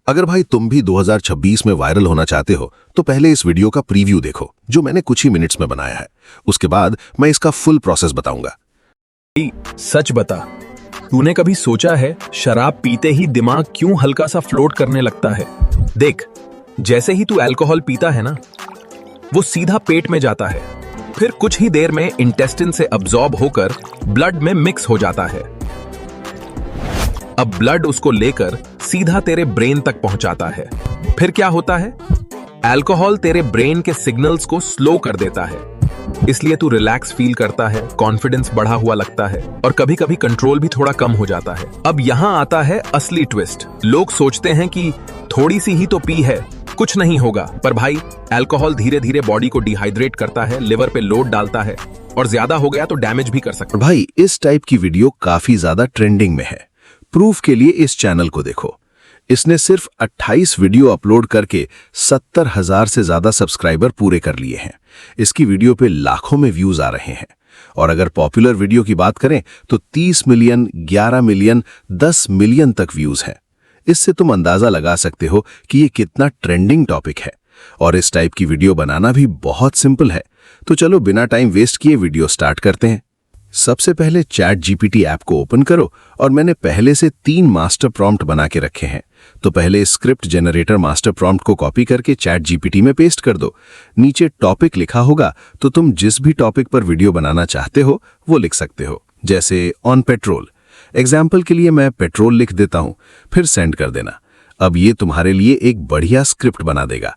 अगर भाई तुम भी 2026 में वायरल होना चाहते हो तो पहले इस वीडियो का प्रीव्यू देखो जो मैंने कुछ ही मिनट्स में बनाया है। उसके बाद मैं इसका फुल प्रोसेस बताऊंगा। सच बता, तूने कभी सोचा है शराब पीते ही दिमाग क्यों हल्का सा फ्लोट करने लगता है? देख, जैसे ही तू अल्कोहल पीता है ना, वो सीधा पेट में जाता है, फिर कुछ ही देर में इंटेस्टाइन से अब्सॉर्ब होकर ब्लड में मिक्स हो जाता है। अब ब्लड उसको लेकर सीधा तेरे ब्रेन तक पहुंचाता है। फिर क्या होता है? अल्कोहल तेरे ब्रेन के सिग्नल्स को स्लो कर देता है, इसलिए तू रिलैक्स फील करता है, कॉन्फिडेंस बढ़ा हुआ लगता है और कभी कभी कंट्रोल भी थोड़ा कम हो जाता है। अब यहां आता है असली ट्विस्ट। लोग सोचते हैं कि थोड़ी सी ही तो पी है, कुछ नहीं होगा, पर भाई अल्कोहल धीरे धीरे बॉडी को डिहाइड्रेट करता है, लिवर पे लोड डालता है और ज्यादा हो गया तो डैमेज भी कर सकता है। भाई इस टाइप की वीडियो काफी ज्यादा ट्रेंडिंग में है। प्रूफ के लिए इस चैनल को देखो। इसने सिर्फ 28 वीडियो अपलोड करके 70,000 से ज्यादा सब्सक्राइबर पूरे कर लिए हैं। इसकी वीडियो पे लाखों में व्यूज आ रहे हैं। और अगर पॉपुलर वीडियो की बात करें तो 30 मिलियन, 11 मिलियन, 10 मिलियन तक व्यूज हैं। इससे तुम अंदाजा लगा सकते हो कि ये कितना ट्रेंडिंग टॉपिक है। और इस टाइप की वीडियो बनाना भी बहुत सिंपल है। तो चलो बिना टाइम वेस्ट किए वीडियो स्टार्ट करते हैं। सबसे पहले चैट जीपीटी ऐप को ओपन करो और मैंने पहले से 3 मास्टर प्रॉम्प्ट बना के रखे हैं। तो पहले स्क्रिप्ट जनरेटर मास्टर प्रॉम्प्ट को कॉपी करके चैट जीपीटी में पेस्ट कर दो। नीचे टॉपिक लिखा होगा तो तुम जिस भी टॉपिक पर वीडियो बनाना चाहते हो वो लिख सकते हो, जैसे ऑन पेट्रोल। एग्जाम्पल के लिए मैं पेट्रोल लिख देता हूं, फिर सेंड कर देना। अब ये तुम्हारे लिए एक बढ़िया स्क्रिप्ट बना देगा।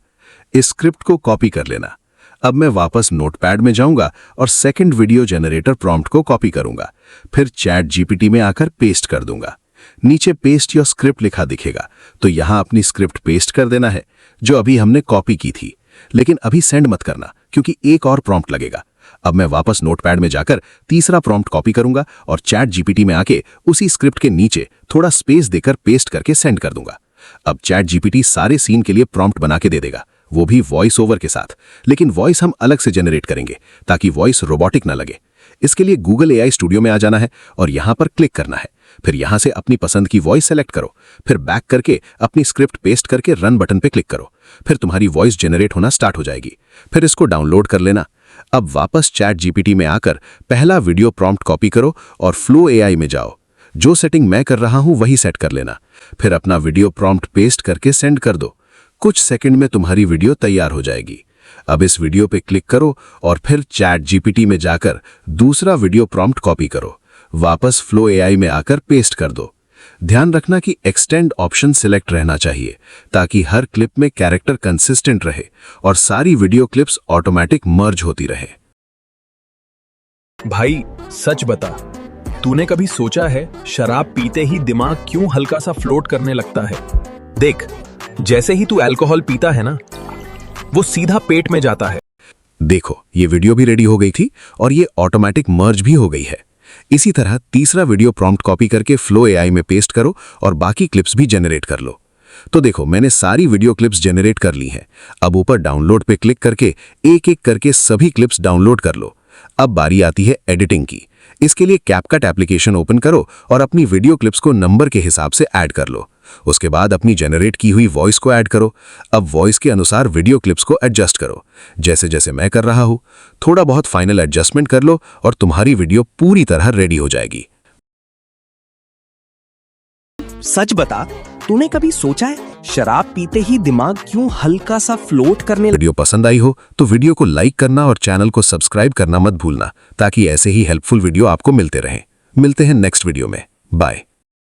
इस स्क्रिप्ट को कॉपी कर लेना। अब मैं वापस नोटपैड में जाऊंगा और सेकंड वीडियो जनरेटर प्रॉम्प्ट को कॉपी करूंगा, फिर चैट जीपीटी में आकर पेस्ट कर दूंगा। नीचे पेस्ट योर स्क्रिप्ट लिखा दिखेगा, तो यहां अपनी स्क्रिप्ट पेस्ट कर देना है जो अभी हमने कॉपी की थी। लेकिन अभी सेंड मत करना क्योंकि एक और प्रॉम्प्ट लगेगा। अब मैं वापस नोटपैड में जाकर तीसरा प्रॉम्प्ट कॉपी करूंगा और चैट जीपीटी में आके उसी स्क्रिप्ट के नीचे थोड़ा स्पेस देकर पेस्ट करके सेंड कर दूंगा। अब चैट जीपीटी सारे सीन के लिए प्रॉम्प्ट बना के दे देगा, वो भी वॉइस ओवर के साथ। लेकिन वॉइस हम अलग से जनरेट करेंगे ताकि वॉइस रोबोटिक ना लगे। इसके लिए गूगल एआई स्टूडियो में आ जाना है और यहां पर क्लिक करना है। फिर यहां से अपनी पसंद की वॉइस सेलेक्ट करो, फिर बैक करके अपनी स्क्रिप्ट पेस्ट करके रन बटन पे क्लिक करो। फिर तुम्हारी वॉइस जनरेट होना स्टार्ट हो जाएगी। फिर इसको डाउनलोड कर लेना। अब वापस चैट जीपीटी में आकर पहला वीडियो प्रॉम्प्ट कॉपी करो और फ्लो एआई में जाओ। जो सेटिंग मैं कर रहा हूं वही सेट कर लेना। फिर अपना वीडियो प्रॉम्प्ट पेस्ट करके सेंड कर दो। कुछ सेकंड में तुम्हारी वीडियो तैयार हो जाएगी। अब इस वीडियो पे क्लिक करो और फिर चैट जीपीटी में जाकर दूसरा वीडियो प्रॉम्प्ट कॉपी करो। वापस फ्लो एआई में आकर पेस्ट कर दो। ध्यान रखना कि एक्सटेंड ऑप्शन सिलेक्ट रहना चाहिए ताकि हर क्लिप में कैरेक्टर कंसिस्टेंट रहे और सारी वीडियो क्लिप्स ऑटोमेटिक मर्ज होती रहे। भाई सच बता, तूने कभी सोचा है शराब पीते ही दिमाग क्यों हल्का सा फ्लोट करने लगता है? देख, जैसे ही तू अल्कोहल पीता है ना, वो सीधा पेट में जाता है। देखो, ये वीडियो भी रेडी हो गई थी और ये ऑटोमेटिक मर्ज भी हो गई है। इसी तरह तीसरा वीडियो प्रॉम्प्ट कॉपी करके फ्लो एआई में पेस्ट करो और बाकी क्लिप्स भी जनरेट कर लो। तो देखो, मैंने सारी वीडियो क्लिप्स जनरेट कर ली हैं। अब ऊपर डाउनलोड पे क्लिक करके एक एक करके सभी क्लिप्स डाउनलोड कर लो। अब बारी आती है एडिटिंग की। इसके लिए कैपकट एप्लीकेशन ओपन करो और अपनी वीडियो क्लिप्स को नंबर के हिसाब से ऐड कर लो। उसके बाद अपनी जनरेट की हुई वॉइस को ऐड करो। अब वॉइस के अनुसार वीडियो क्लिप्स को एडजस्ट करो, जैसे जैसे मैं कर रहा हूं। थोड़ा बहुत फाइनल एडजस्टमेंट कर लो और तुम्हारी वीडियो पूरी तरह रेडी हो जाएगी। सच बता, तूने कभी सोचा है शराब पीते ही दिमाग क्यों हल्का सा फ्लोट करने वीडियो पसंद आई हो तो वीडियो को लाइक करना और चैनल को सब्सक्राइब करना मत भूलना ताकि ऐसे ही हेल्पफुल वीडियो आपको मिलते रहें। मिलते हैं नेक्स्ट वीडियो में। बाय।